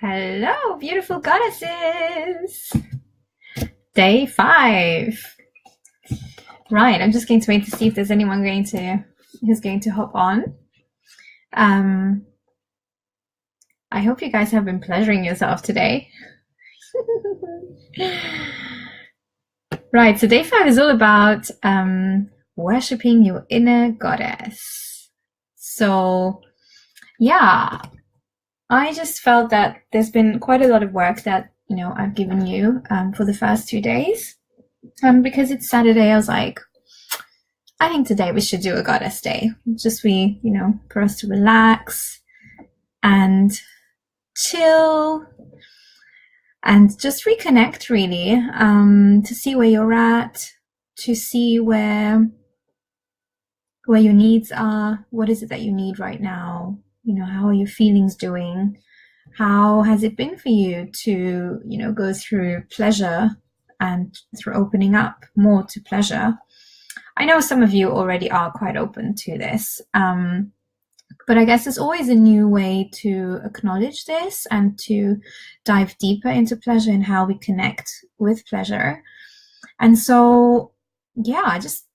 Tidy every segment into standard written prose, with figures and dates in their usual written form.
Hello, beautiful goddesses! Day 5. Right, I'm just going to wait to see if there's anyone who's going to hop on. I hope you guys have been pleasuring yourself today. Right, so day 5 is all about worshipping your inner goddess. So, yeah, I just felt that there's been quite a lot of work that, I've given you for the first 2 days. Because it's Saturday, I was like, I think today we should do a goddess day. Just for us to relax and chill and just reconnect, really, to see where you're at, to see where your needs are. What is it that you need right now? How are your feelings doing? How has it been for you to, go through pleasure and through opening up more to pleasure? I know some of you already are quite open to this, but I guess there's always a new way to acknowledge this and to dive deeper into pleasure and how we connect with pleasure. And so, yeah, I just,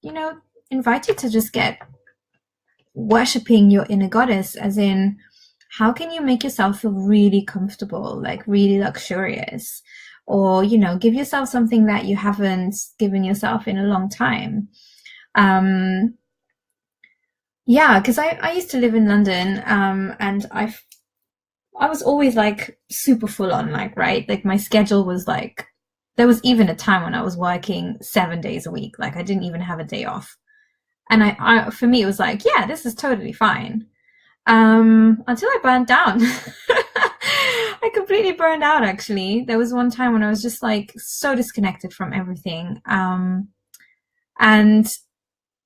invite you to just get worshipping your inner goddess, as in, how can you make yourself feel really comfortable, like really luxurious, or, give yourself something that you haven't given yourself in a long time. Yeah, because I used to live in London, and I was always like super full on, right? Like my schedule was like, there was even a time when I was working 7 days a week. Like I didn't even have a day off. And I for me, it was like, yeah, this is totally fine. Until I burned down. I completely burned out, actually. There was one time when I was just like so disconnected from everything. And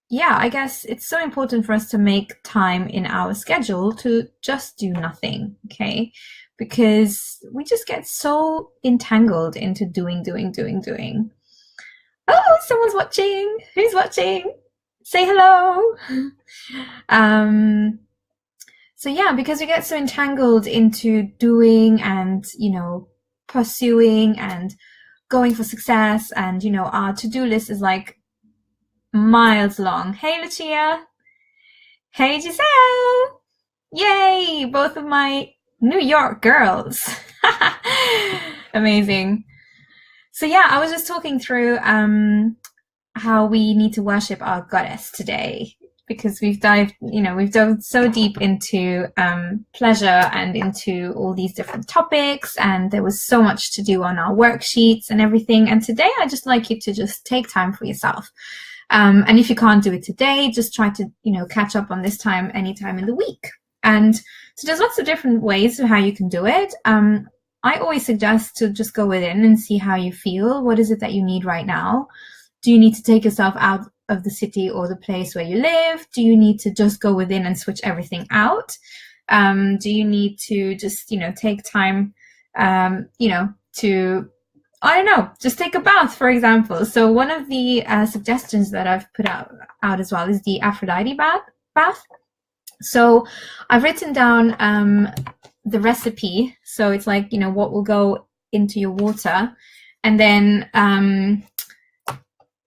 yeah, I guess it's so important for us to make time in our schedule to just do nothing, okay? Because we just get so entangled into doing. Oh, someone's watching. Who's watching? Say hello. So yeah, because we get so entangled into doing and, pursuing and going for success, and, our to-do list is like miles long. Hey, Lucia. Hey, Giselle. Yay, both of my New York girls. Amazing. So yeah, I was just talking through how we need to worship our goddess today, because we've dove so deep into pleasure and into all these different topics, and there was so much to do on our worksheets and everything. And today I'd just like you to just take time for yourself. And if you can't do it today, just try to, catch up on this time anytime in the week. And so there's lots of different ways of how you can do it. I always suggest to just go within and see how you feel. What is it that you need right now? Do you need to take yourself out of the city or the place where you live? Do you need to just go within and switch everything out? Do you need to just, take time, to, I don't know, just take a bath, for example. So one of the suggestions that I've put out as well is the Aphrodite bath. So I've written down the recipe. So it's like, what will go into your water. And then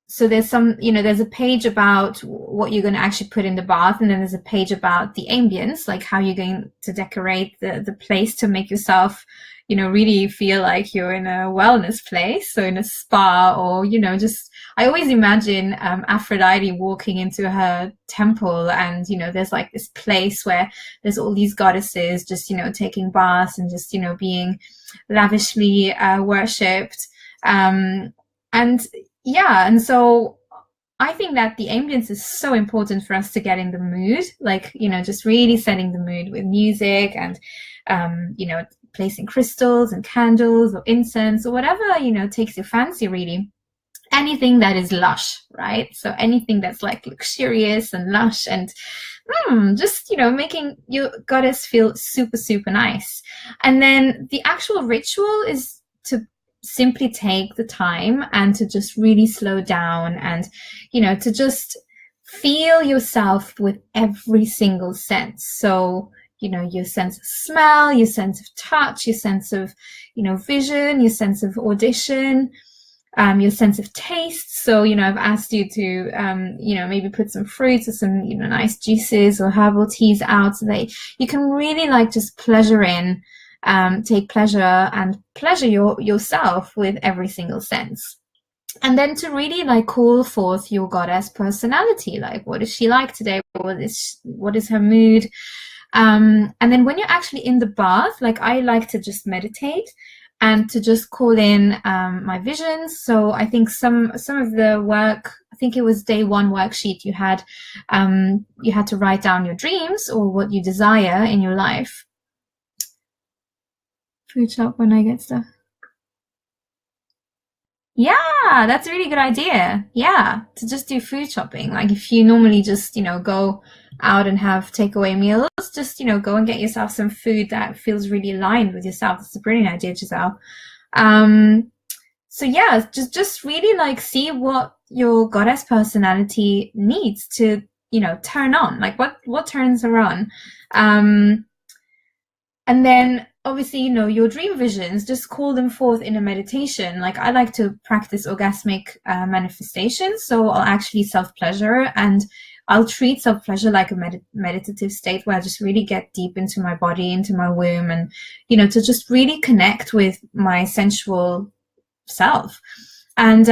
so there's there's a page about what you're going to actually put in the bath, and then there's a page about the ambience, like how you're going to decorate the place to make yourself, really feel like you're in a wellness place, so in a spa, or, just, I always imagine Aphrodite walking into her temple, and, there's like this place where there's all these goddesses just, taking baths and just, being lavishly worshipped. And yeah, and so I think that the ambience is so important for us to get in the mood, like, just really setting the mood with music and, placing crystals and candles or incense or whatever, takes your fancy, really. Anything that is lush, right? So anything that's like luxurious and lush and just, making your goddess feel super, super nice. And then the actual ritual is to simply take the time and to just really slow down and, to just feel yourself with every single sense. So your sense of smell, your sense of touch, your sense of, vision, your sense of audition, your sense of taste. So, I've asked you to, maybe put some fruits or some, nice juices or herbal teas out so that you can really like just pleasure in, take pleasure and pleasure yourself with every single sense. And then to really like call forth your goddess personality, like what is she like today? What is her mood? And then when you're actually in the bath, like I like to just meditate and to just call in my visions. So I think some of the work, I think it was day 1 worksheet, you had to write down your dreams or what you desire in your life. Food shop when I get stuff. Yeah, that's a really good idea. Yeah, to just do food shopping. Like if you normally just, go out and have takeaway meals, just, go and get yourself some food that feels really aligned with yourself. That's a brilliant idea, Giselle. So yeah, just really like see what your goddess personality needs to, turn on. Like what turns her on. And then obviously, your dream visions, just call them forth in a meditation. Like I like to practice orgasmic manifestation. So I'll actually self-pleasure and I'll treat self-pleasure like a meditative state where I just really get deep into my body, into my womb, and, to just really connect with my sensual self. And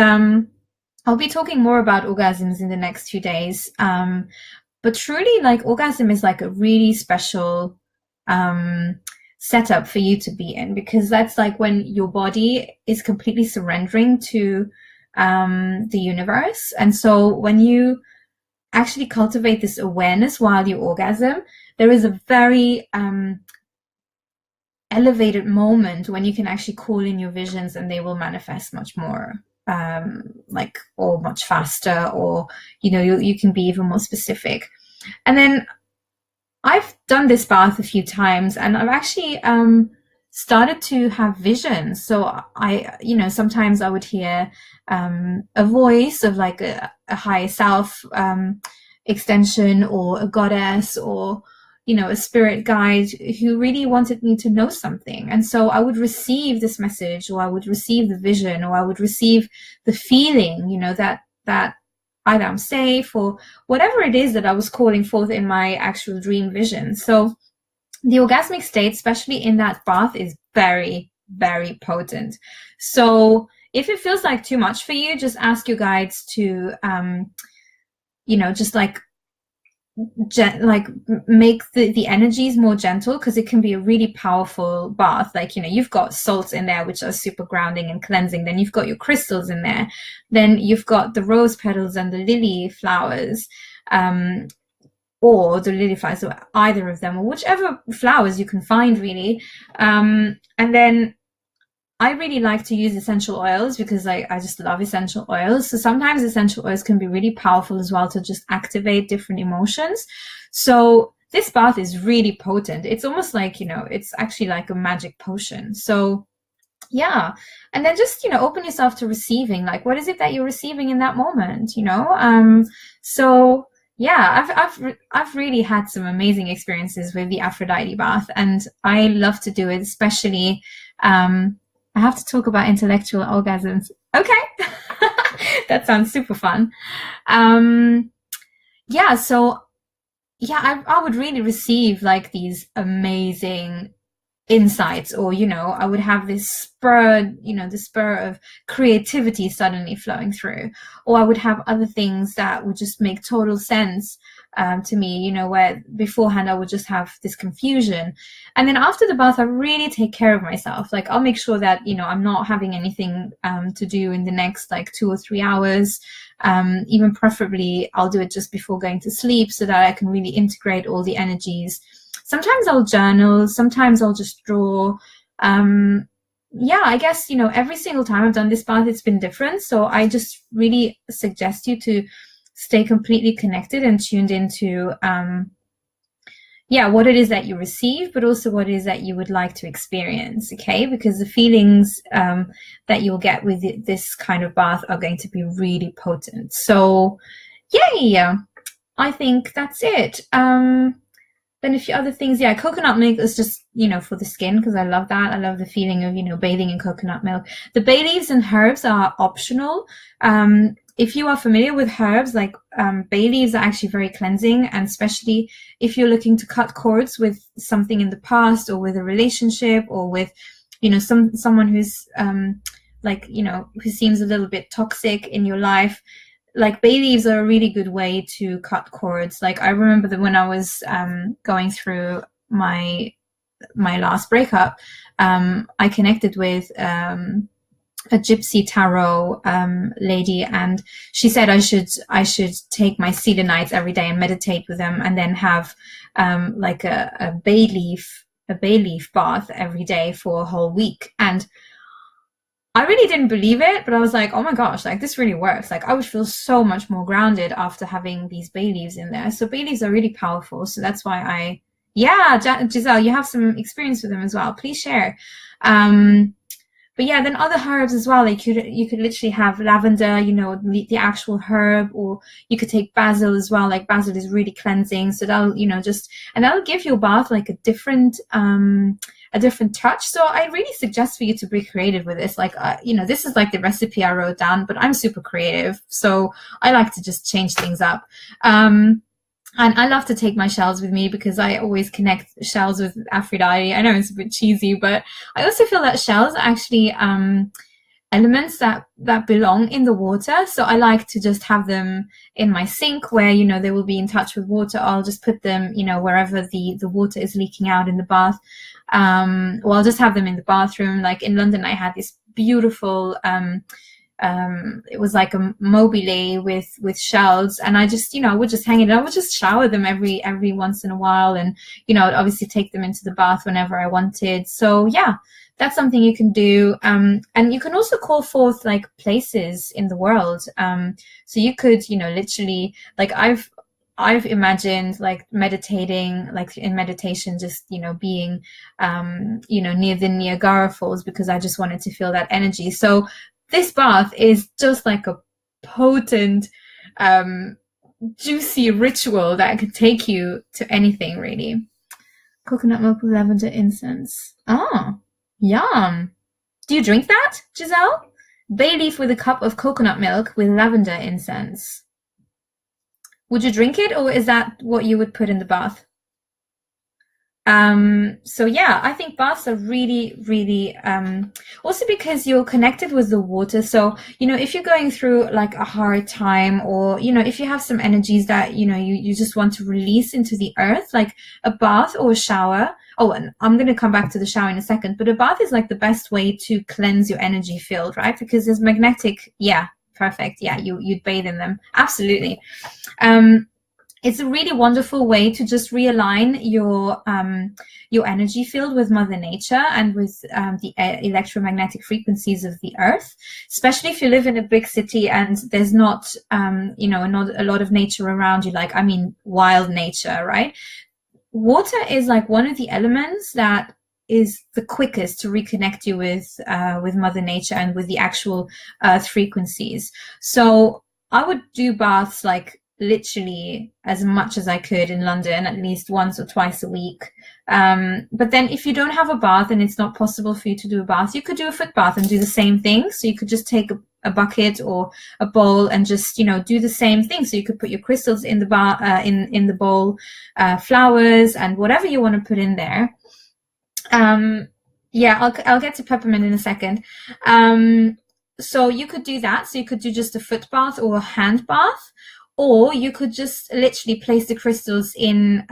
I'll be talking more about orgasms in the next few days. But truly, like orgasm is like a really special setup for you to be in, because that's like when your body is completely surrendering to the universe. And so when you actually cultivate this awareness while you orgasm, there is a very elevated moment when you can actually call in your visions and they will manifest much more or much faster, or you can be even more specific. And then I've done this bath a few times and I've actually started to have visions. So I, sometimes I would hear a voice of like a higher self extension, or a goddess, or, a spirit guide who really wanted me to know something. And so I would receive this message, or I would receive the vision, or I would receive the feeling, that either I'm safe, or whatever it is that I was calling forth in my actual dream vision. So the orgasmic state, especially in that bath, is very, very potent. So if it feels like too much for you, just ask your guides to, just like make the energies more gentle, because it can be a really powerful bath. Like, you've got salts in there, which are super grounding and cleansing. Then you've got your crystals in there. Then you've got the rose petals and the lily flowers, or the lily flowers, or either of them, or whichever flowers you can find, really. And then I really like to use essential oils, because I just love essential oils. So sometimes essential oils can be really powerful as well to just activate different emotions. So this bath is really potent. It's almost like, it's actually like a magic potion. So yeah. And then just, open yourself to receiving, like, what is it that you're receiving in that moment, So yeah, I've really had some amazing experiences with the Aphrodite bath, and I love to do it, especially, I have to talk about intellectual orgasms. Okay. That sounds super fun. Yeah, so yeah, I would really receive like these amazing insights, or, I would have this spur, the spur of creativity suddenly flowing through, or I would have other things that would just make total sense to me, where beforehand I would just have this confusion. And then after the bath, I really take care of myself. Like I'll make sure that, I'm not having anything to do in the next like 2 or 3 hours. Even preferably, I'll do it just before going to sleep, so that I can really integrate all the energies. Sometimes I'll journal, sometimes I'll just draw. Yeah, I guess, every single time I've done this bath, it's been different. So I just really suggest you to stay completely connected and tuned into, what it is that you receive, but also what it is that you would like to experience, okay? Because the feelings that you'll get with this kind of bath are going to be really potent. So, yay! I think that's it. Then a few other things. Yeah, coconut milk is just, for the skin, because I love that. I love the feeling of, bathing in coconut milk. The bay leaves and herbs are optional. If you are familiar with herbs, like bay leaves are actually very cleansing, and especially if you're looking to cut cords with something in the past, or with a relationship, or with, someone who's who seems a little bit toxic in your life. Like, bay leaves are a really good way to cut cords. Like, I remember that when I was going through my last breakup, I connected with a gypsy tarot lady, and she said I should take my selenites every day and meditate with them, and then have like a bay leaf bath every day for a whole week. And I really didn't believe it, but I was like, oh my gosh, like, this really works. Like, I would feel so much more grounded after having these bay leaves in there. So bay leaves are really powerful. So that's why Giselle, you have some experience with them as well. Please share. But yeah, then other herbs as well. Like, you could literally have lavender, the actual herb, or you could take basil as well. Like, basil is really cleansing. So that'll, and that'll give your bath like a different touch. So I really suggest for you to be creative with this. Like, this is like the recipe I wrote down, but I'm super creative. So I like to just change things up. And I love to take my shells with me, because I always connect shells with Aphrodite. I know it's a bit cheesy, but I also feel that shells are actually elements that belong in the water. So I like to just have them in my sink, where, they will be in touch with water. I'll just put them, wherever the water is leaking out in the bath. Or I'll just have them in the bathroom. Like, in London, I had this beautiful it was like a mobile with shells, and I just, I would just hang it. I would just shower them every once in a while, and I'd obviously take them into the bath whenever I wanted. So yeah, that's something you can do. And you can also call forth like places in the world. So you could, literally, like, I've imagined like meditating, like in meditation, just, being, near the Niagara Falls, because I just wanted to feel that energy. So this bath is just like a potent, juicy ritual that could take you to anything, really. Coconut milk with lavender incense. Oh, yum. Do you drink that, Giselle? Bay leaf with a cup of coconut milk with lavender incense. Would you drink it, or is that what you would put in the bath? So yeah, I think baths are really, really, also because you're connected with the water. So, if you're going through like a hard time, or, if you have some energies that, you just want to release into the earth, like a bath or a shower. Oh, and I'm going to come back to the shower in a second, but a bath is like the best way to cleanse your energy field, right? Because there's magnetic. Yeah, perfect. Yeah, you'd bathe in them. Absolutely. It's a really wonderful way to just realign your energy field with Mother Nature and with the electromagnetic frequencies of the earth, especially if you live in a big city and there's not, not a lot of nature around you, like, wild nature, right? Water is like one of the elements that is the quickest to reconnect you with Mother Nature and with the actual earth frequencies. So I would do baths like literally as much as I could in London, at least once or twice a week. But then if you don't have a bath and it's not possible for you to do a bath, you could do a foot bath and do the same thing. So you could just take a bucket or a bowl and just, do the same thing. So you could put your crystals in the in the bowl, flowers and whatever you want to put in there. Yeah, I'll get to peppermint in a second. So you could do that. So you could do just a foot bath or a hand bath. Or you could just literally place the crystals in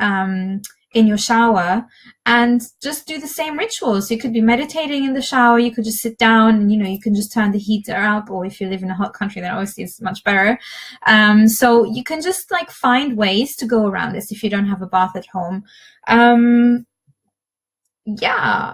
your shower and just do the same rituals. You could be meditating in the shower. You could just sit down and, you can just turn the heater up. Or if you live in a hot country, then obviously it's much better. So you can just like find ways to go around this if you don't have a bath at home. Yeah.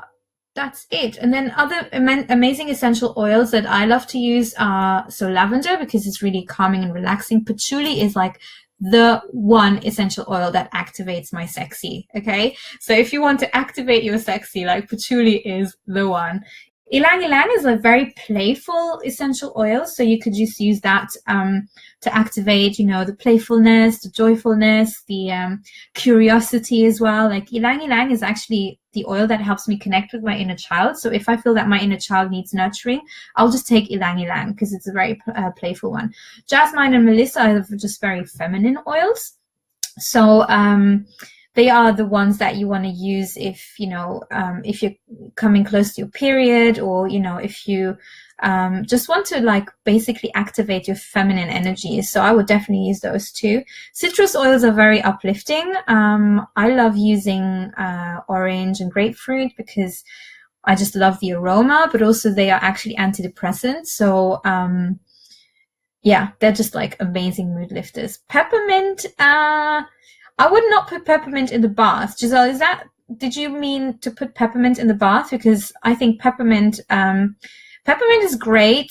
That's it. And then other amazing essential oils that I love to use are, so lavender, because it's really calming and relaxing. Patchouli is like the one essential oil that activates my sexy. Okay. So if you want to activate your sexy, like patchouli is the one. Ylang ylang is a very playful essential oil, so you could just use that to activate, you know, the playfulness, the joyfulness, the curiosity as well. Like ylang ylang is actually the oil that helps me connect with my inner child. So if I feel that my inner child needs nurturing, I'll just take ylang ylang because it's a very playful one. Jasmine and Melissa are just very feminine oils. So they are the ones that you want to use if, you know, if you're coming close to your period, or, you know, if you just want to like basically activate your feminine energy. So I would definitely use those too. Citrus oils are very uplifting. I love using orange and grapefruit because I just love the aroma, but also they are actually antidepressants. So yeah, they're just like amazing mood lifters. Peppermint, I would not put peppermint in the bath. Giselle, did you mean to put peppermint in the bath? Because I think peppermint is great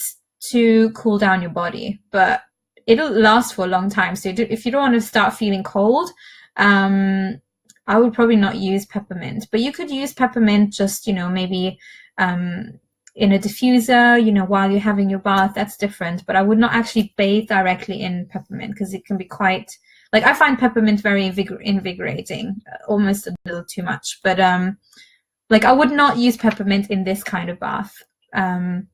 to cool down your body, but it'll last for a long time. So if you don't want to start feeling cold, I would probably not use peppermint. But you could use peppermint just, you know, maybe in a diffuser, you know, while you're having your bath. That's different. But I would not actually bathe directly in peppermint because it can be quite... Like, I find peppermint very invigorating, almost a little too much. But like, I would not use peppermint in this kind of bath. I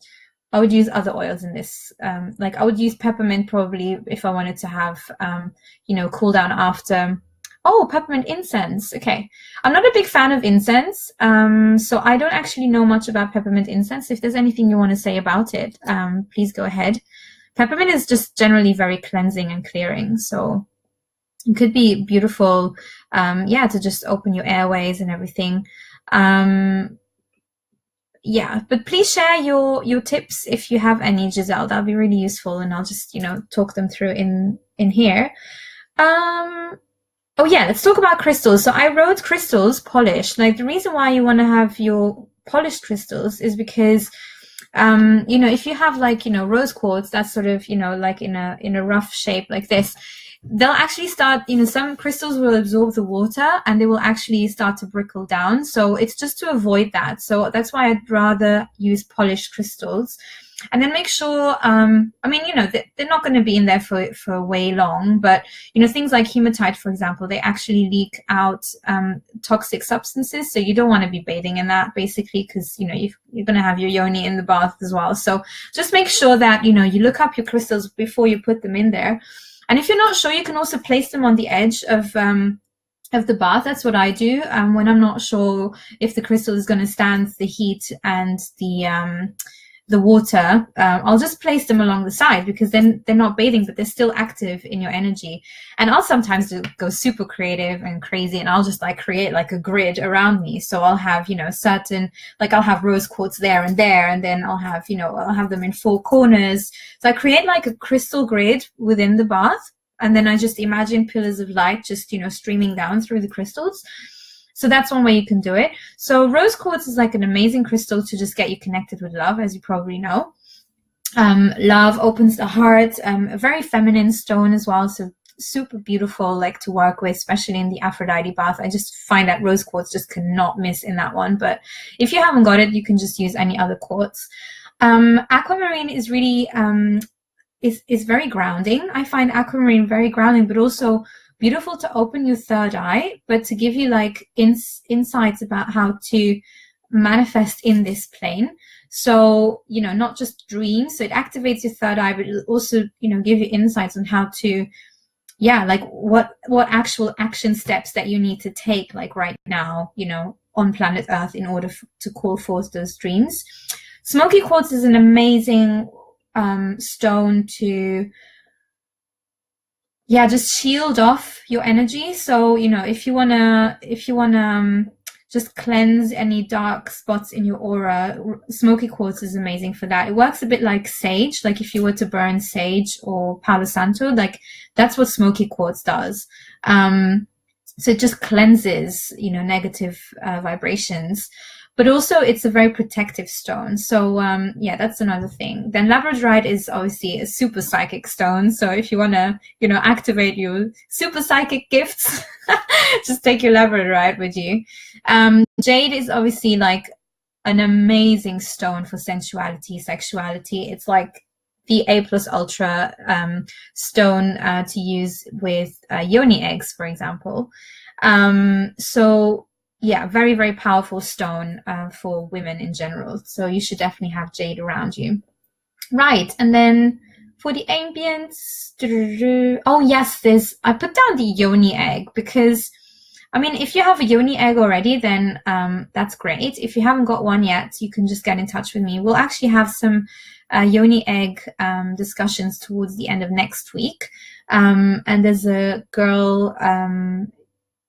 would use other oils in this. Like, I would use peppermint probably if I wanted to have, you know, cool down after. Oh, peppermint incense. Okay. I'm not a big fan of incense, so I don't actually know much about peppermint incense. If there's anything you want to say about it, please go ahead. Peppermint is just generally very cleansing and clearing, so... It could be beautiful, yeah, to just open your airways and everything. Yeah, but please share your tips if you have any, Giselle. That'll be really useful, and I'll just, you know, talk them through in here. Oh yeah, let's talk about crystals. So I wrote crystals polished. Like, the reason why you want to have your polished crystals is because you know, if you have like, you know, rose quartz, that's sort of, you know, like in a rough shape like this, they'll actually start, you know, some crystals will absorb the water and they will actually start to brickle down. So it's just to avoid that. So that's why I'd rather use polished crystals. And then make sure, I mean, you know, they're not going to be in there for way long, but, you know, things like hematite, for example, they actually leak out toxic substances. So you don't want to be bathing in that, basically, because, you know, you're going to have your yoni in the bath as well. So just make sure that, you know, you look up your crystals before you put them in there. And if you're not sure, you can also place them on the edge of the bath. That's what I do when I'm not sure if the crystal is going to stand the heat and the water. I'll just place them along the side, because then they're not bathing, but they're still active in your energy. And I'll sometimes go super creative and crazy, and I'll just like create like a grid around me. So I'll have, you know, certain, like I'll have rose quartz there, and then I'll have, you know, I'll have them in 4 corners. So I create like a crystal grid within the bath, and then I just imagine pillars of light just, you know, streaming down through the crystals. So that's one way you can do it. So rose quartz is like an amazing crystal to just get you connected with love, as you probably know. Love opens the heart, a very feminine stone as well. So super beautiful, like to work with, especially in the Aphrodite bath. I just find that rose quartz just cannot miss in that one. But if you haven't got it, you can just use any other quartz. Aquamarine is really, is very grounding. I find aquamarine very grounding, but also beautiful to open your third eye, but to give you like insights about how to manifest in this plane. So, you know, not just dreams. So it activates your third eye, but it'll also, you know, give you insights on how to, yeah, like what actual action steps that you need to take, like right now, you know, on planet Earth in order to call forth those dreams. Smoky quartz is an amazing stone to, yeah, just shield off your energy. So, you know, if you wanna just cleanse any dark spots in your aura, smoky quartz is amazing for that. It works a bit like sage. Like if you were to burn sage or Palo Santo, like that's what smoky quartz does. So it just cleanses, you know, negative vibrations. But also it's a very protective stone. So yeah, that's another thing. Then labradorite is obviously a super psychic stone. So if you want to, you know, activate your super psychic gifts, just take your labradorite with you. Jade is obviously like an amazing stone for sensuality, sexuality. It's like the A+ Ultra stone to use with yoni eggs, for example. So yeah, very, very powerful stone for women in general. So you should definitely have jade around you. Right, and then for the ambience, oh yes, I put down the yoni egg because, I mean, if you have a yoni egg already, then that's great. If you haven't got one yet, you can just get in touch with me. We'll actually have some yoni egg discussions towards the end of next week. And there's a girl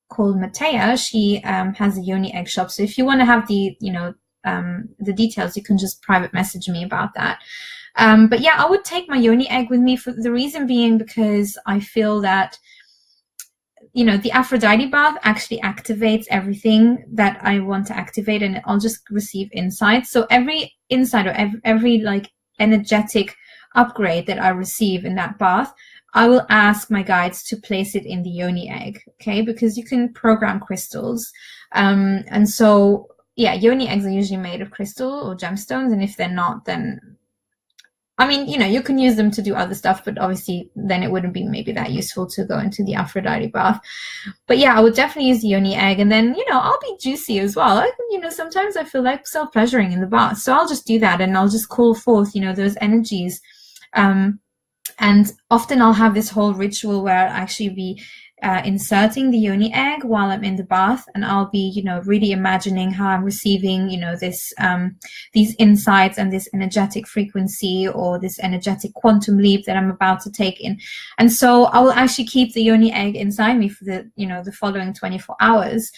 called Matea. She has a yoni egg shop. So if you want to have the, the details, you can just private message me about that. But yeah, I would take my yoni egg with me, for the reason being because I feel that, the Aphrodite bath actually activates everything that I want to activate, and I'll just receive insights. So every insight or every like energetic upgrade that I receive in that bath, I will ask my guides to place it in the yoni egg, okay? Because you can program crystals. And so, yeah, yoni eggs are usually made of crystal or gemstones, and if they're not, then, I mean, you can use them to do other stuff, but obviously then it wouldn't be maybe that useful to go into the Aphrodite bath. But yeah, I would definitely use the yoni egg, and then, I'll be juicy as well. Sometimes I feel like self-pleasuring in the bath, so I'll just do that, and I'll just call forth, those energies. And often I'll have this whole ritual where I'll actually be inserting the yoni egg while I'm in the bath, and I'll be, really imagining how I'm receiving, this these insights and this energetic frequency or this energetic quantum leap that I'm about to take in. And so I will actually keep the yoni egg inside me for the, the following 24 hours.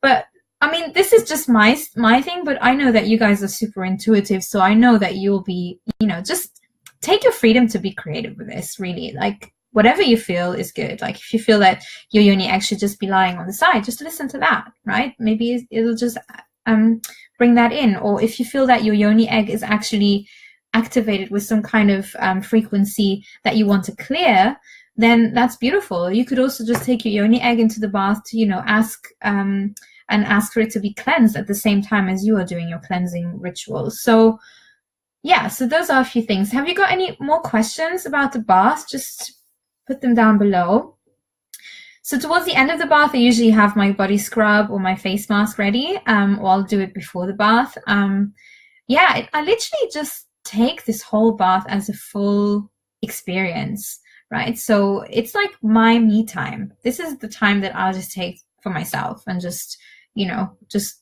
But I mean, this is just my thing, but I know that you guys are super intuitive, so I know that you'll be, just take your freedom to be creative with this, really. Like, whatever you feel is good. Like, if you feel that your yoni egg should just be lying on the side, just listen to that, right? Maybe it'll just bring that in. Or if you feel that your yoni egg is actually activated with some kind of frequency that you want to clear, then that's beautiful. You could also just take your yoni egg into the bath to, ask and ask for it to be cleansed at the same time as you are doing your cleansing rituals. So yeah, so those are a few things. Have you got any more questions about the bath? Just put them down below. So towards the end of the bath, I usually have my body scrub or my face mask ready, or I'll do it before the bath. I literally just take this whole bath as a full experience, right? So it's like my me time. This is the time that I'll just take for myself and just, just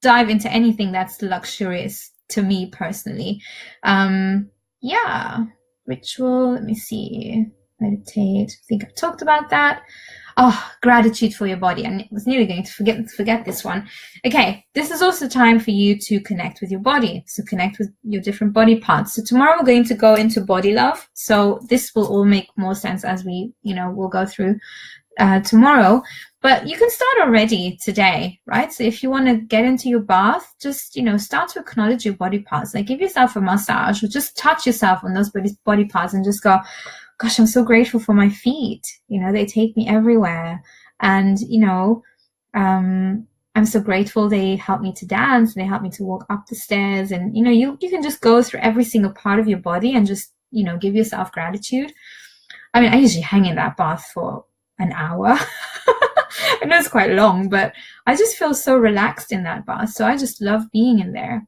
dive into anything that's luxurious to me personally. Ritual, let me see. Meditate, I think I've talked about that. Oh, gratitude for your body. I was nearly going to forget this one. Okay, this is also time for you to connect with your body. So connect with your different body parts. So tomorrow we're going to go into body love. So this will all make more sense as we, we'll go through tomorrow. But you can start already today, right? So if you want to get into your bath, just, start to acknowledge your body parts. Like, give yourself a massage or just touch yourself on those body parts and just go, gosh, I'm so grateful for my feet. They take me everywhere. And, I'm so grateful they help me to dance. They help me to walk up the stairs. And, you can just go through every single part of your body and just, give yourself gratitude. I mean, I usually hang in that bath for an hour. I know it's quite long, but I just feel so relaxed in that bath. So I just love being in there.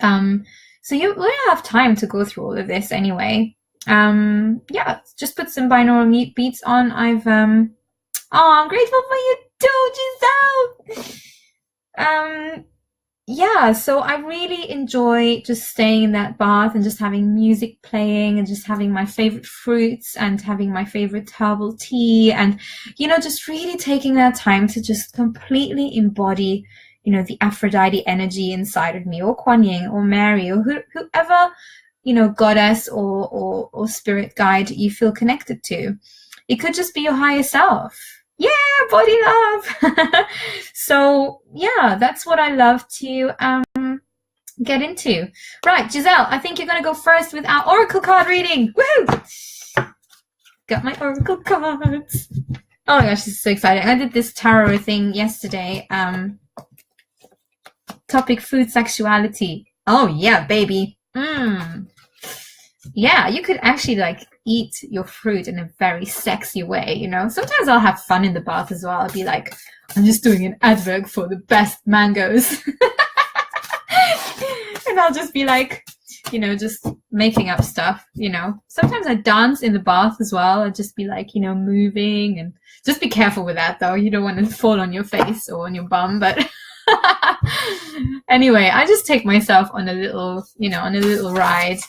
So you will have time to go through all of this anyway. Just put some binaural beats on. I'm grateful for you too, Giselle. So I really enjoy just staying in that bath and just having music playing and just having my favorite fruits and having my favorite herbal tea and, just really taking that time to just completely embody, the Aphrodite energy inside of me, or Kuan Yin or Mary or whoever, goddess or spirit guide you feel connected to. It could just be your higher self. Yeah, body love. So yeah, that's what I love to get into. Right, Giselle, I think you're going to go first with our oracle card reading. Woohoo! Got my oracle cards. Oh my gosh, this is so exciting. I did this tarot thing yesterday. Topic food sexuality. Oh yeah, baby. Yeah, you could actually like eat your fruit in a very sexy way, you know. Sometimes I'll have fun in the bath as well. I'll be like, I'm just doing an advert for the best mangoes. And I'll just be like, you know, just making up stuff, you know. Sometimes I dance in the bath as well. I'll just be like, you know, moving, and just be careful with that though. You don't want to fall on your face or on your bum, but anyway, I just take myself on a little, you know, on a little ride.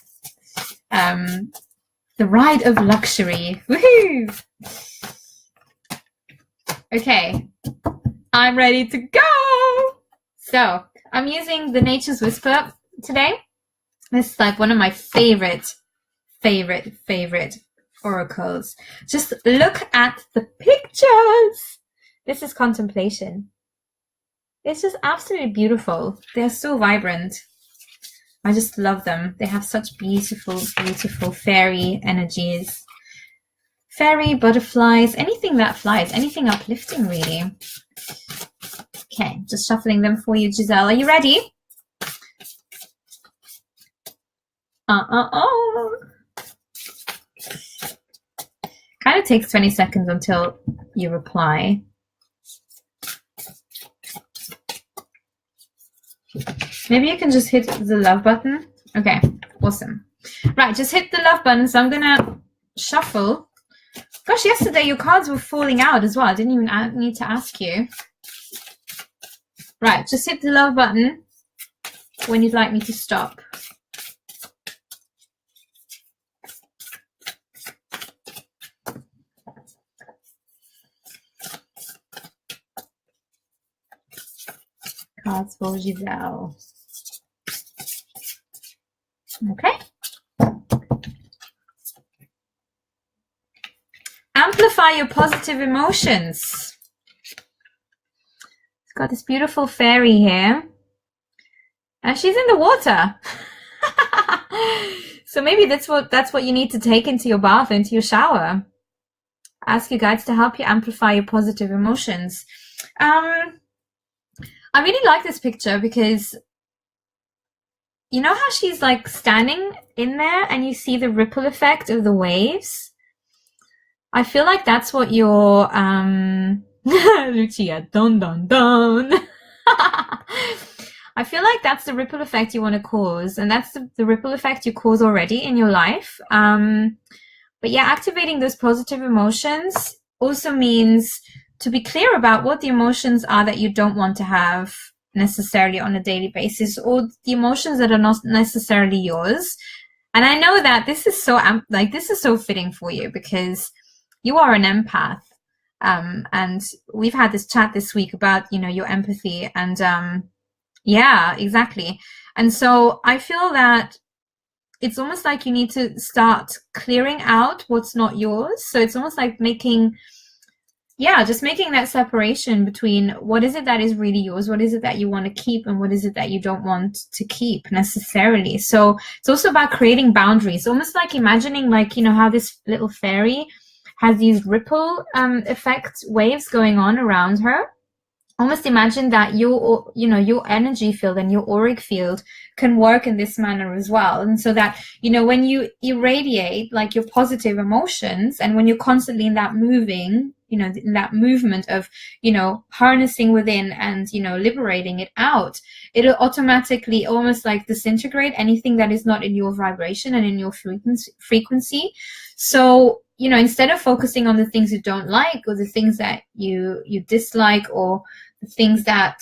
The ride of luxury. Woohoo! Okay, I'm ready to go. So I'm using the Nature's Whisper today. This is like one of my favorite oracles. Just look at the pictures. This is Contemplation. It's just absolutely beautiful. They're so vibrant. I just love them. They have such beautiful, beautiful fairy energies. Fairy, butterflies, anything that flies, anything uplifting really. Okay, just shuffling them for you, Giselle. Are you ready? Kind of takes 20 seconds until you reply. Maybe you can just hit the love button. Okay, awesome. Right, just hit the love button. So I'm gonna shuffle. Gosh, yesterday your cards were falling out as well. I didn't even need to ask you. Right, just hit the love button when you'd like me to stop. Cards for Giselle. Okay. Amplify your positive emotions. It's got this beautiful fairy here. And she's in the water. So maybe that's what you need to take into your bath, into your shower. Ask your guides to help you amplify your positive emotions. I really like this picture because you know how she's like standing in there and you see the ripple effect of the waves? I feel like that's what your Lucia, don don don. I feel like that's the ripple effect you want to cause, and that's the ripple effect you cause already in your life. But yeah, activating those positive emotions also means to be clear about what the emotions are that you don't want to have necessarily on a daily basis, or the emotions that are not necessarily yours. And I know that this is so fitting for you because you are an empath. And we've had this chat this week about, you know, your empathy and yeah, exactly. And so I feel that it's almost like you need to start clearing out what's not yours. So it's almost like just making that separation between what is it that is really yours, what is it that you want to keep, and what is it that you don't want to keep necessarily. So it's also about creating boundaries, almost like imagining, like, you know, how this little fairy has these ripple effect waves going on around her. Almost imagine that your energy field and your auric field can work in this manner as well. And so that, you know, when you irradiate like your positive emotions, and when you're constantly in that moving, you know, in that movement of, you know, harnessing within and, you know, liberating it out, it'll automatically almost like disintegrate anything that is not in your vibration and in your frequency. So, you know, instead of focusing on the things you don't like, or the things that you dislike, or the things that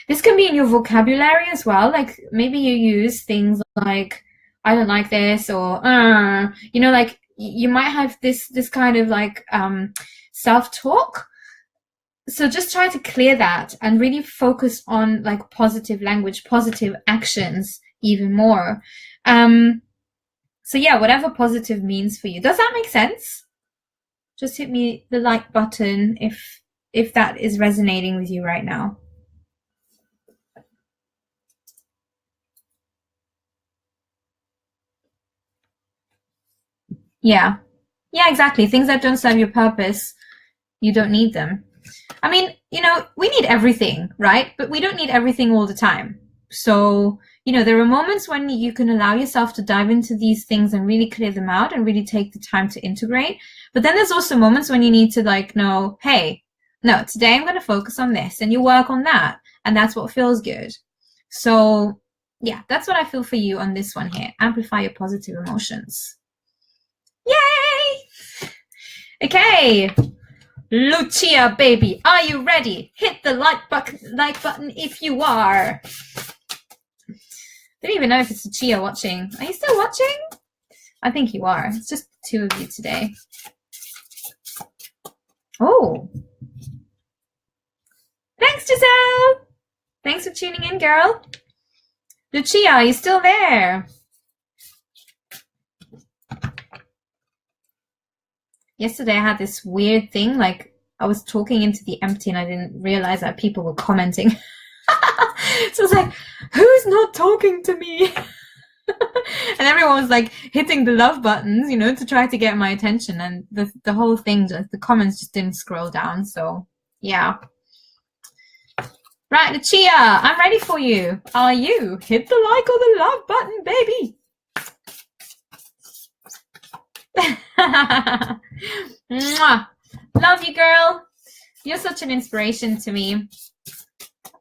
this can be in your vocabulary as well. Like maybe you use things like I don't like this, or you know, like you might have this kind of like self-talk. So just try to clear that and really focus on like positive language, positive actions even more. So yeah, whatever positive means for you. Does that make sense? Just hit me the like button if that is resonating with you right now. Yeah, exactly. Things that don't serve your purpose, you don't need them. I mean, you know, we need everything, right? But we don't need everything all the time. So, you know, there are moments when you can allow yourself to dive into these things and really clear them out and really take the time to integrate. But then there's also moments when you need to like know, hey, no, today I'm going to focus on this, and you work on that. And that's what feels good. So yeah, that's what I feel for you on this one here. Amplify your positive emotions. Yay! Okay. Lucia, baby, are you ready? Hit the like button if you are. Don't even know if it's Lucia watching. Are you still watching? I think you are. It's just two of you today. Oh. Thanks, Giselle. Thanks for tuning in, girl. Lucia, are you still there? Yesterday I had this weird thing, like I was talking into the empty and I didn't realize that people were commenting. So I was like, who's not talking to me? And everyone was like hitting the love buttons, you know, to try to get my attention, and the whole thing, just the comments just didn't scroll down. So yeah. Right, Lucia, I'm ready for you. Are you? Hit the like or the love button, baby. Mwah. Love you, girl. You're such an inspiration to me.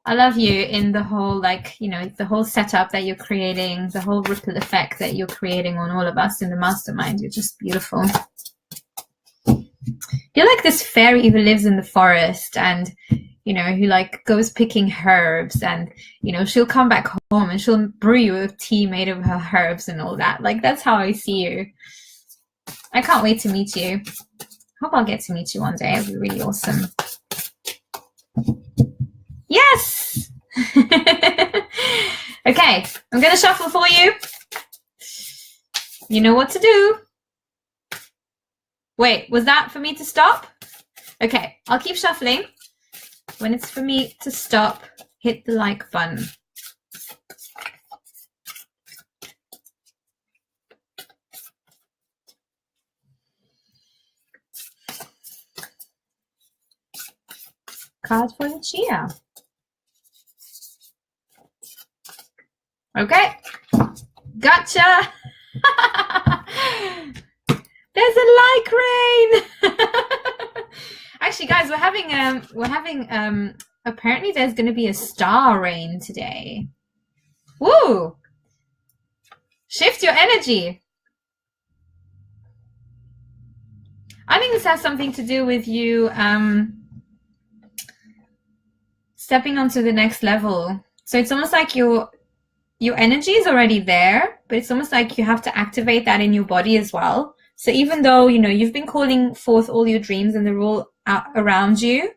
I love you in the whole, like, you know, the whole setup that you're creating, the whole ripple effect that you're creating on all of us in the mastermind. You're just beautiful. You're like this fairy who lives in the forest and, you know, who like goes picking herbs, and, you know, she'll come back home and she'll brew you a tea made of her herbs and all that. Like, that's how I see you. I can't wait to meet you. Hope I'll get to meet you one day. It'll be really awesome. Yes! Okay, I'm going to shuffle for you. You know what to do. Wait, was that for me to stop? Okay, I'll keep shuffling. When it's for me to stop, hit the like button. Card for the Chia. Okay, gotcha. There's a like rain. Actually, guys, we're having apparently there's going to be a star rain today. Woo! Shift your energy. I think this has something to do with you stepping onto the next level. So it's almost like your energy is already there, but it's almost like you have to activate that in your body as well. So even though, you know, you've been calling forth all your dreams and they're all around you,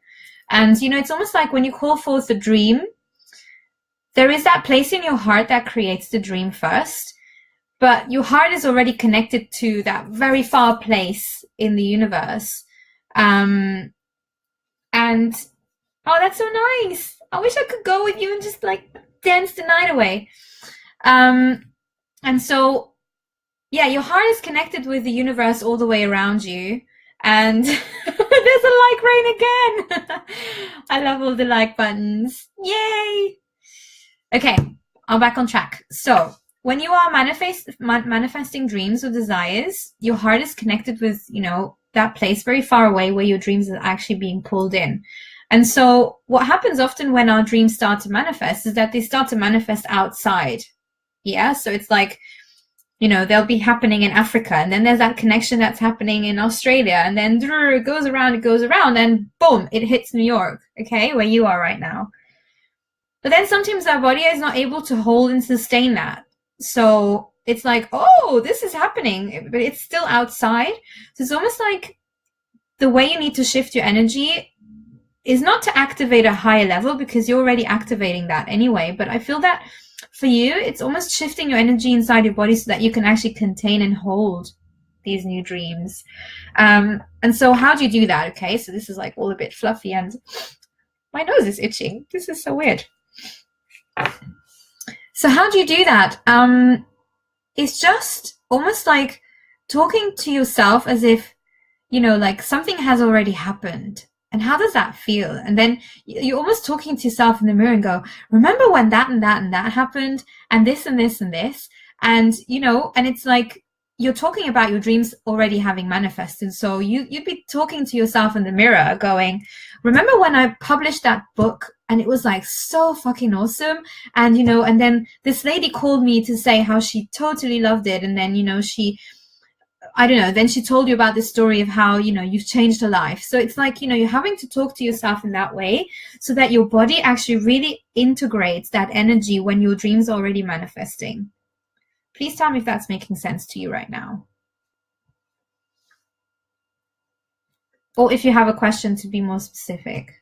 and, you know, it's almost like when you call forth a dream, there is that place in your heart that creates the dream first, but your heart is already connected to that very far place in the universe. And, oh, that's so nice. I wish I could go with you and just like dance the night away. And so, yeah, your heart is connected with the universe all the way around you. And there's a like rain again. I love all the like buttons. Yay. Okay, I'm back on track. So when you are manifesting dreams or desires, your heart is connected with, you know, that place very far away where your dreams are actually being pulled in. And so what happens often when our dreams start to manifest is that they start to manifest outside. Yeah, so it's like, you know, they'll be happening in Africa, and then there's that connection that's happening in Australia, and then it goes around, and boom, it hits New York, okay, where you are right now. But then sometimes our body is not able to hold and sustain that. So it's like, oh, this is happening, but it's still outside. So it's almost like the way you need to shift your energy is not to activate a higher level, because you're already activating that anyway. But I feel that for you, it's almost shifting your energy inside your body so that you can actually contain and hold these new dreams. And so how do you do that? Okay, so this is like all a bit fluffy and my nose is itching. This is so weird. So how do you do that? It's just almost like talking to yourself as if, you know, like something has already happened. And how does that feel? And then you're almost talking to yourself in the mirror and go, remember when that and that and that happened, and this and this and this, and and it's like you're talking about your dreams already having manifested. So you'd be talking to yourself in the mirror going, remember when I published that book and it was like so fucking awesome, and and then this lady called me to say how she totally loved it, and then I don't know, then she told you about this story of how, you've changed her life. So it's like, you're having to talk to yourself in that way so that your body actually really integrates that energy when your dream's already manifesting. Please tell me if that's making sense to you right now. Or if you have a question to be more specific.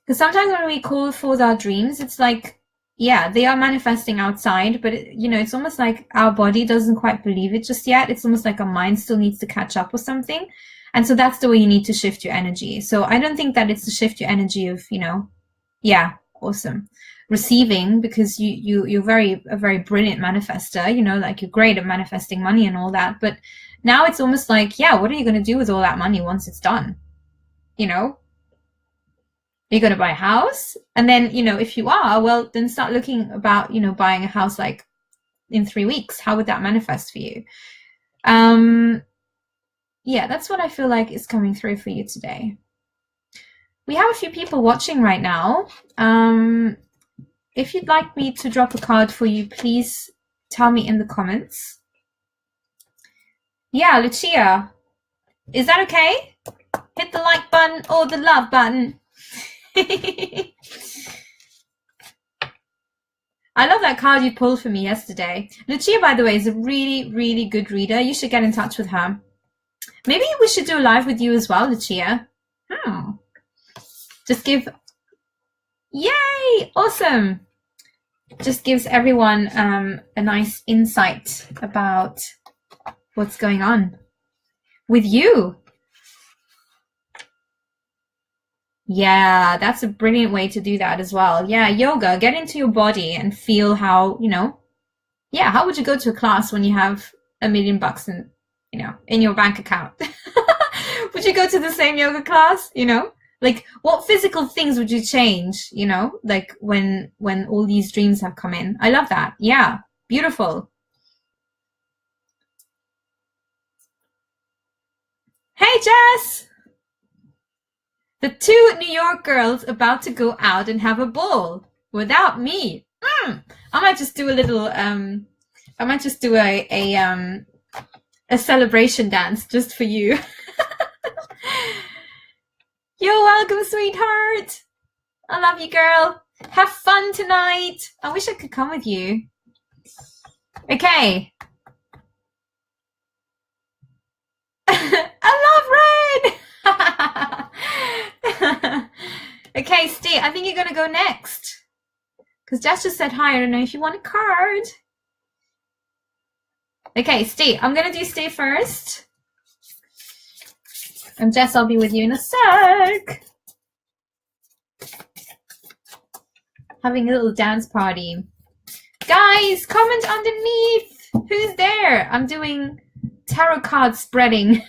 Because sometimes when we call forth our dreams, it's like, yeah, they are manifesting outside, but it's almost like our body doesn't quite believe it just yet. It's almost like our mind still needs to catch up with something. And so that's the way you need to shift your energy. So I don't think that it's to shift your energy of, yeah, awesome, receiving, because you're a very brilliant manifester, like you're great at manifesting money and all that. But now it's almost like, yeah, what are you going to do with all that money once it's done? You're going to buy a house, and then if you are, well, then start looking about buying a house like in 3 weeks. How would that manifest for you? Yeah, that's what I feel like is coming through for you today. We have a few people watching right now. If you'd like me to drop a card for you, please tell me in the comments. Yeah, Lucia, is that okay? Hit the like button or the love button. I love that card you pulled for me yesterday. Lucia, by the way, is a really, really good reader. You should get in touch with her. Maybe we should do a live with you as well, Lucia. Just give... Yay! Awesome! Just gives everyone a nice insight about what's going on with you. Yeah, that's a brilliant way to do that as well. Yeah, yoga, get into your body and feel how, yeah, how would you go to a class when you have $1 million in your bank account? Would you go to the same yoga class, Like, what physical things would you change, like when all these dreams have come in? I love that. Yeah, beautiful. Hey, Jess! The 2 New York girls about to go out and have a ball without me. I might just do a little, I might just do a celebration dance just for you. You're welcome, sweetheart. I love you, girl. Have fun tonight. I wish I could come with you. Okay. I love red. Okay, Steve, I think you're going to go next. Because Jess just said hi. I don't know if you want a card. Okay, Steve, I'm going to do Steve first. And Jess, I'll be with you in a sec. Having a little dance party. Guys, comment underneath. Who's there? I'm doing tarot card spreading.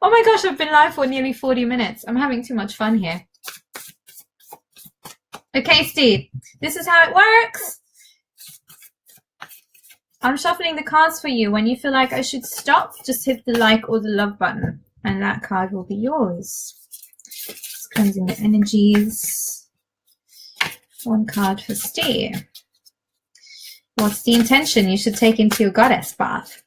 Oh my gosh, I've been live for nearly 40 minutes. I'm having too much fun here. Okay, Steve, this is how it works. I'm shuffling the cards for you. When you feel like I should stop, just hit the like or the love button, and that card will be yours. Just cleansing the energies. 1 card for Steve. What's the intention you should take into your goddess bath?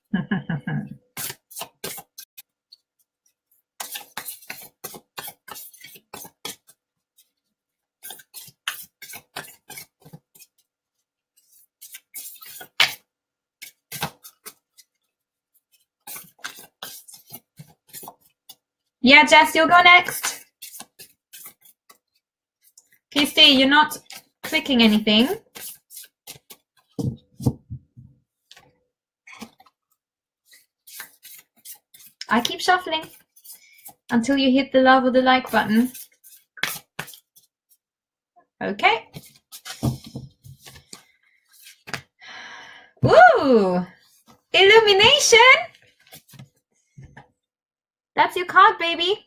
Yeah, Jess, you'll go next. Okay, Steve, you're not clicking anything. I keep shuffling until you hit the love or the like button. Okay. Ooh, illumination. That's your card, baby.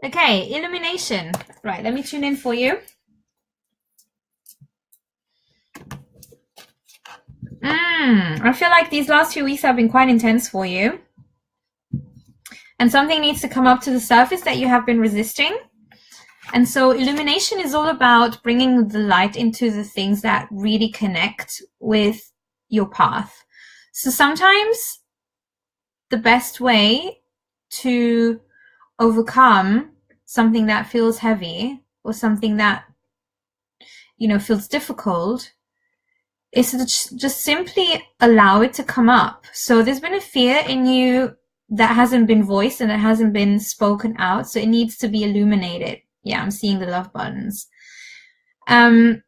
Okay, illumination. Right, let me tune in for you. I feel like these last few weeks have been quite intense for you. And something needs to come up to the surface that you have been resisting. And so illumination is all about bringing the light into the things that really connect with your path. So sometimes the best way to overcome something that feels heavy or something that, you know, feels difficult is to just simply allow it to come up. So there's been a fear in you that hasn't been voiced and it hasn't been spoken out. So it needs to be illuminated. Yeah, I'm seeing the love buttons. And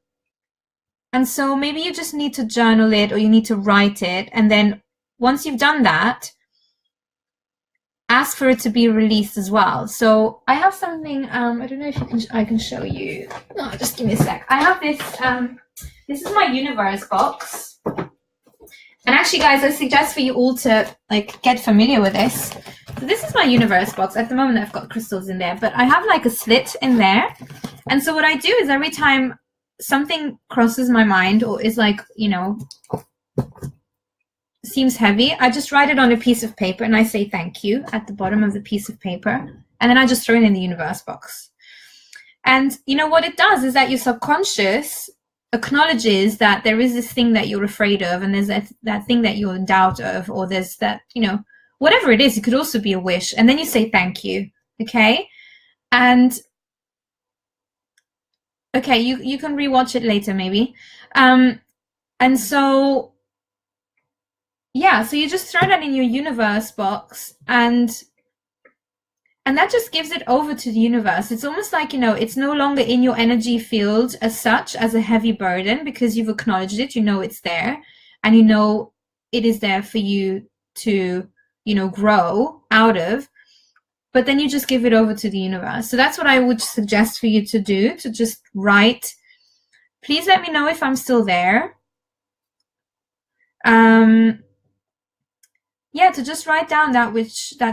so maybe you just need to journal it or you need to write it. And then once you've done that, ask for it to be released as well. So I have something, I don't know if I can show you. No, just give me a sec. I have this, this is my universe box. And actually, guys, I suggest for you all to like get familiar with this. So this is my universe box. At the moment, I've got crystals in there, but I have like a slit in there. And so what I do is every time something crosses my mind or is like, you know, seems heavy, I just write it on a piece of paper and I say thank you at the bottom of the piece of paper. And then I just throw it in the universe box. And you know what it does is that your subconscious acknowledges that there is this thing that you're afraid of, and there's that thing that you're in doubt of, or there's that, you know, whatever it is, it could also be a wish. And then you say thank you, okay? And okay, you can rewatch it later maybe. And so yeah, so you just throw that in your universe box, and that just gives it over to the universe. It's almost like, you know, it's no longer in your energy field as such, as a heavy burden, because you've acknowledged it, you know it's there, and you know it is there for you to, you know, grow out of. But then you just give it over to the universe. So that's what I would suggest for you to do, to just write, please let me know if I'm still there. Yeah, to just write down that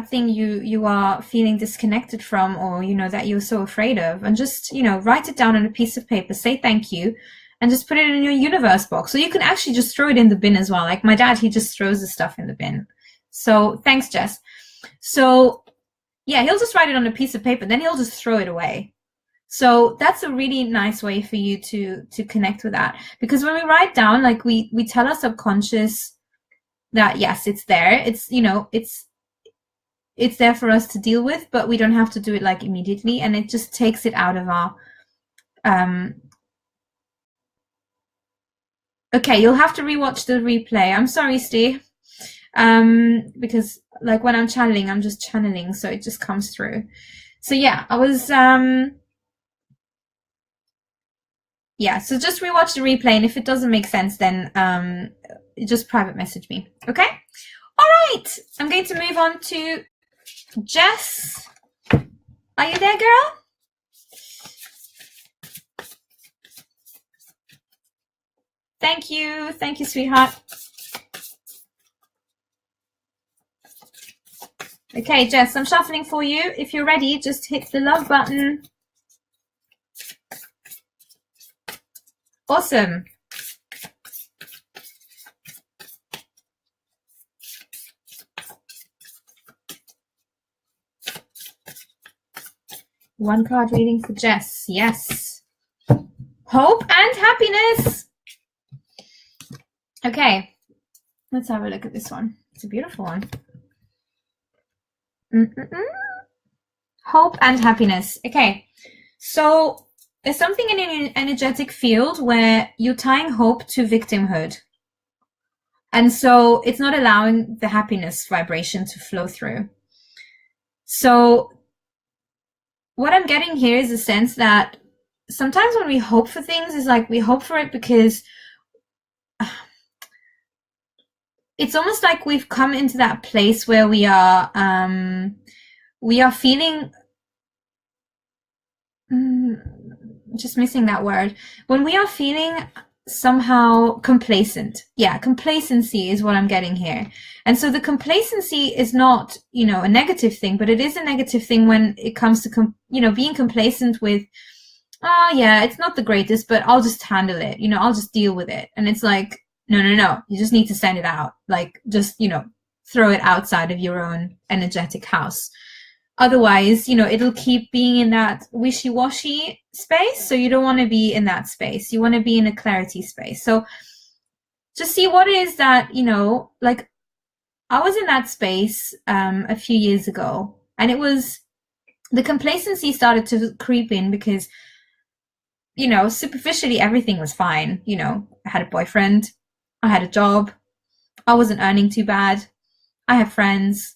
thing you are feeling disconnected from, or, you know, that you're so afraid of, and just, you know, write it down on a piece of paper, say thank you, and just put it in your universe box. So you can actually just throw it in the bin as well. Like my dad, he just throws the stuff in the bin. So thanks, Jess. So yeah, he'll just write it on a piece of paper, then he'll just throw it away. So that's a really nice way for you to connect with that. Because when we write down, like we tell our subconscious that yes, it's there, it's, you know, it's there for us to deal with, but we don't have to do it like immediately, and it just takes it out of our okay, you'll have to rewatch the replay. I'm sorry, Steve, because like when I'm channeling, I'm just channeling, so it just comes through. So yeah, I was yeah, so just rewatch the replay, and if it doesn't make sense, then just private message me, okay? All right, I'm going to move on to Jess. Are you there, girl? Thank you, sweetheart. Okay, Jess, I'm shuffling for you. If you're ready, just hit the love button. Awesome. One card reading for Jess. Yes. Hope and happiness. Okay. Let's have a look at this one. It's a beautiful one. Hope and happiness. Okay. So there's something in an energetic field where you're tying hope to victimhood. And so it's not allowing the happiness vibration to flow through. So what I'm getting here is a sense that sometimes when we hope for things, it's like we hope for it because it's almost like we've come into that place where we are feeling, just missing that word. When we are feeling somehow complacent. Yeah, complacency is what I'm getting here. And so the complacency is not, you know, a negative thing, but it is a negative thing when it comes to, you know, being complacent with, oh yeah, it's not the greatest, but I'll just handle it. You know, I'll just deal with it. And it's like, no, no, no. You just need to send it out. Like, just, you know, throw it outside of your own energetic house. Otherwise, you know, it'll keep being in that wishy-washy space. So you don't want to be in that space. You want to be in a clarity space. So just see what it is that, you know, like I was in that space a few years ago, and it was, the complacency started to creep in because, you know, superficially everything was fine. You know, I had a boyfriend, I had a job, I wasn't earning too bad, I had friends,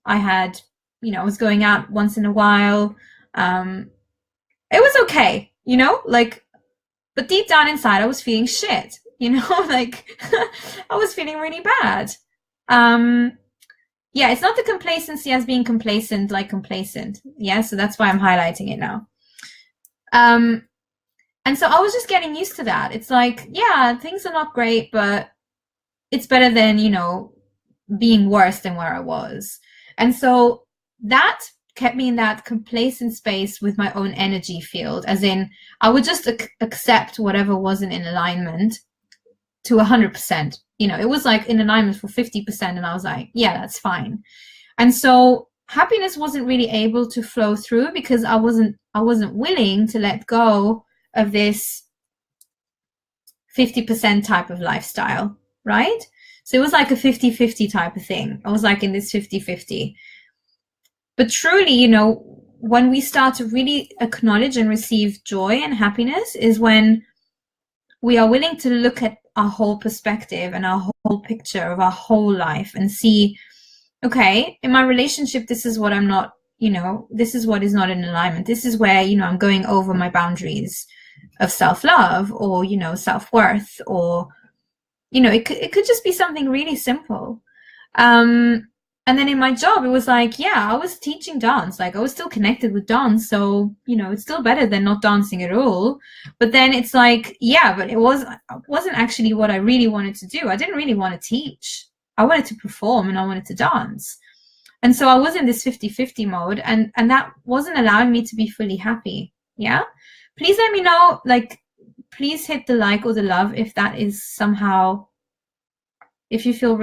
I had, you know, I was going out once in a while. It was okay, you know, like, but deep down inside, I was feeling shit, you know, like I was feeling really bad. Yeah, it's not the complacency as being complacent, like complacent. Yeah, so that's why I'm highlighting it now. And so I was just getting used to that. It's like, yeah, things are not great, but it's better than, you know, being worse than where I was. And so that kept me in that complacent space with my own energy field, as in I would just accept whatever wasn't in alignment to 100%. You know, it was like in alignment for 50%, and I was like, yeah, that's fine. And so happiness wasn't really able to flow through because I wasn't willing to let go of this 50% type of lifestyle, right? So it was like a 50-50 type of thing. I was like in this 50-50. But truly, you know, when we start to really acknowledge and receive joy and happiness is when we are willing to look at our whole perspective and our whole picture of our whole life and see, okay, in my relationship, this is what I'm not, you know, this is what is not in alignment. This is where, you know, I'm going over my boundaries of self-love or, you know, self-worth, or, you know, it could just be something really simple. And then in my job, it was like, yeah, I was teaching dance. Like I was still connected with dance. So, you know, it's still better than not dancing at all. But then it's like, yeah, but it wasn't actually what I really wanted to do. I didn't really want to teach. I wanted to perform and I wanted to dance. And so I was in this 50-50 mode, and that wasn't allowing me to be fully happy. Yeah. Please let me know, like, please hit the like or the love if that is somehow, if you feel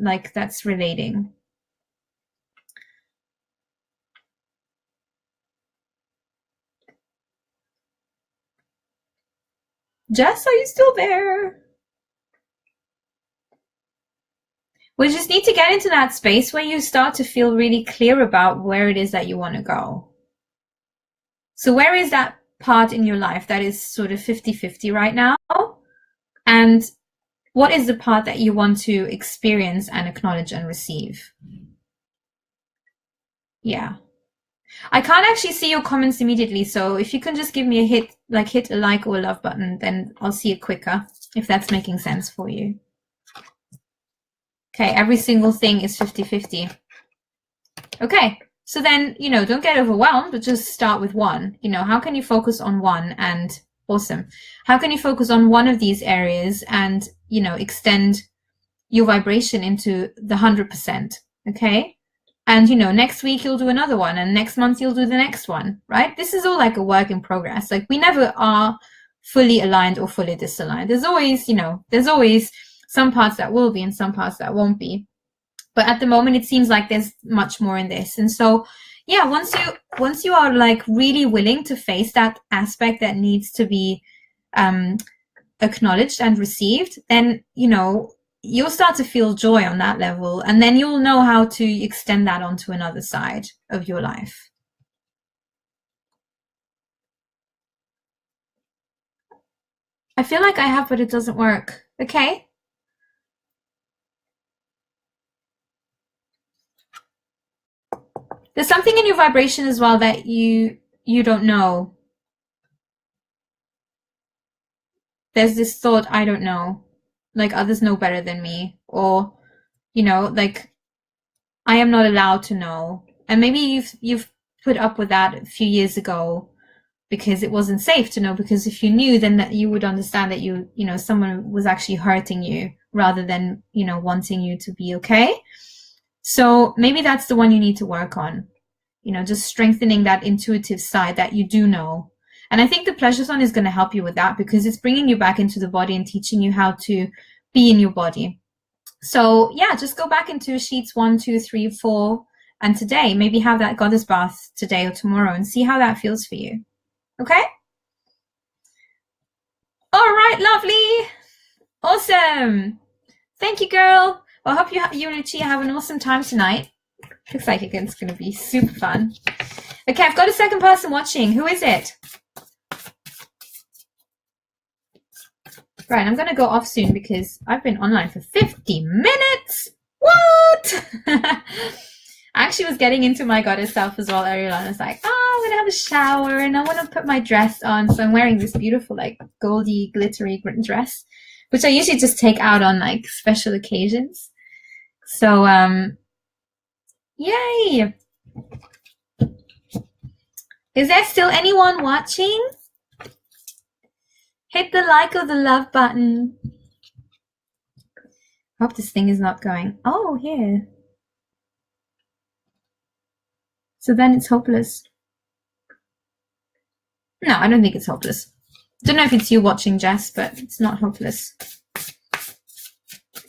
like that's relating. Jess, are you still there? We just need to get into that space where you start to feel really clear about where it is that you want to go. So where is that part in your life that is sort of 50-50 right now? And what is the part that you want to experience and acknowledge and receive? Yeah. I can't actually see your comments immediately, so if you can just give me a hit a like or a love button, then I'll see it quicker, if that's making sense for you. Okay, every single thing is 50-50. Okay, so then, you know, don't get overwhelmed, but just start with one. You know, how can you focus on one? And awesome. How can you focus on one of these areas and, you know, extend your vibration into the 100%? Okay. And, you know, next week you'll do another one, and next month you'll do the next one, right? This is all like a work in progress. Like we never are fully aligned or fully disaligned. There's always, you know, there's always some parts that will be and some parts that won't be. But at the moment, it seems like there's much more in this. And so, yeah, once you are like really willing to face that aspect that needs to be acknowledged and received, then, you know, you'll start to feel joy on that level. And then you'll know how to extend that onto another side of your life. I feel like I have, but it doesn't work. Okay. There's something in your vibration as well that you don't know. There's this thought, I don't know, like others know better than me, or, you know, like I am not allowed to know. And maybe you've put up with that a few years ago because it wasn't safe to know, because if you knew, then that you would understand that you know, someone was actually hurting you rather than, you know, wanting you to be okay. So maybe that's the one you need to work on, you know, just strengthening that intuitive side that you do know. And I think the Pleasurethon is going to help you with that, because it's bringing you back into the body and teaching you how to be in your body. So yeah, just go back into sheets 1, 2, 3, 4, and today, maybe have that goddess bath today or tomorrow and see how that feels for you. Okay? All right, lovely. Awesome. Thank you, girl. Well, I hope you and Lucia have an awesome time tonight. Looks like it's going to be super fun. Okay, I've got a second person watching. Who is it? Right, I'm going to go off soon because I've been online for 50 minutes. What? I actually was getting into my goddess self as well earlier on. I was like, oh, I'm going to have a shower and I want to put my dress on. So I'm wearing this beautiful, like, goldy, glittery dress, which I usually just take out on, like, special occasions. So, yay! Is there still anyone watching? Hit the like or the love button. I hope this thing is not going. Oh, here. So then it's hopeless. No, I don't think it's hopeless. Don't know if it's you watching, Jess, but it's not hopeless.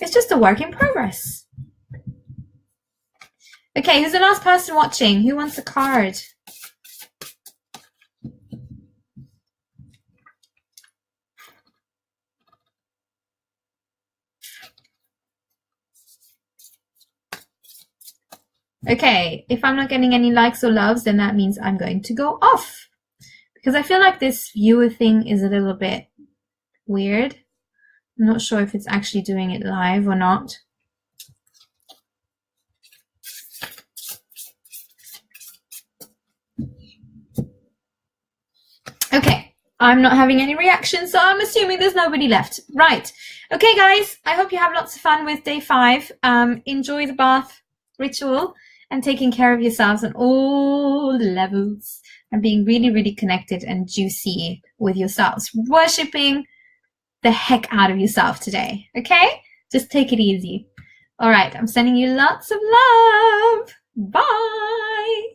It's just a work in progress. Okay, who's the last person watching? Who wants a card? Okay, if I'm not getting any likes or loves, then that means I'm going to go off. Because I feel like this viewer thing is a little bit weird. I'm not sure if it's actually doing it live or not. Okay, I'm not having any reaction, so I'm assuming there's nobody left. Right. Okay, guys, I hope you have lots of fun with day 5. Enjoy the bath ritual and taking care of yourselves on all levels and being really, really connected and juicy with yourselves. Worshipping the heck out of yourself today, okay? Just take it easy. All right, I'm sending you lots of love. Bye.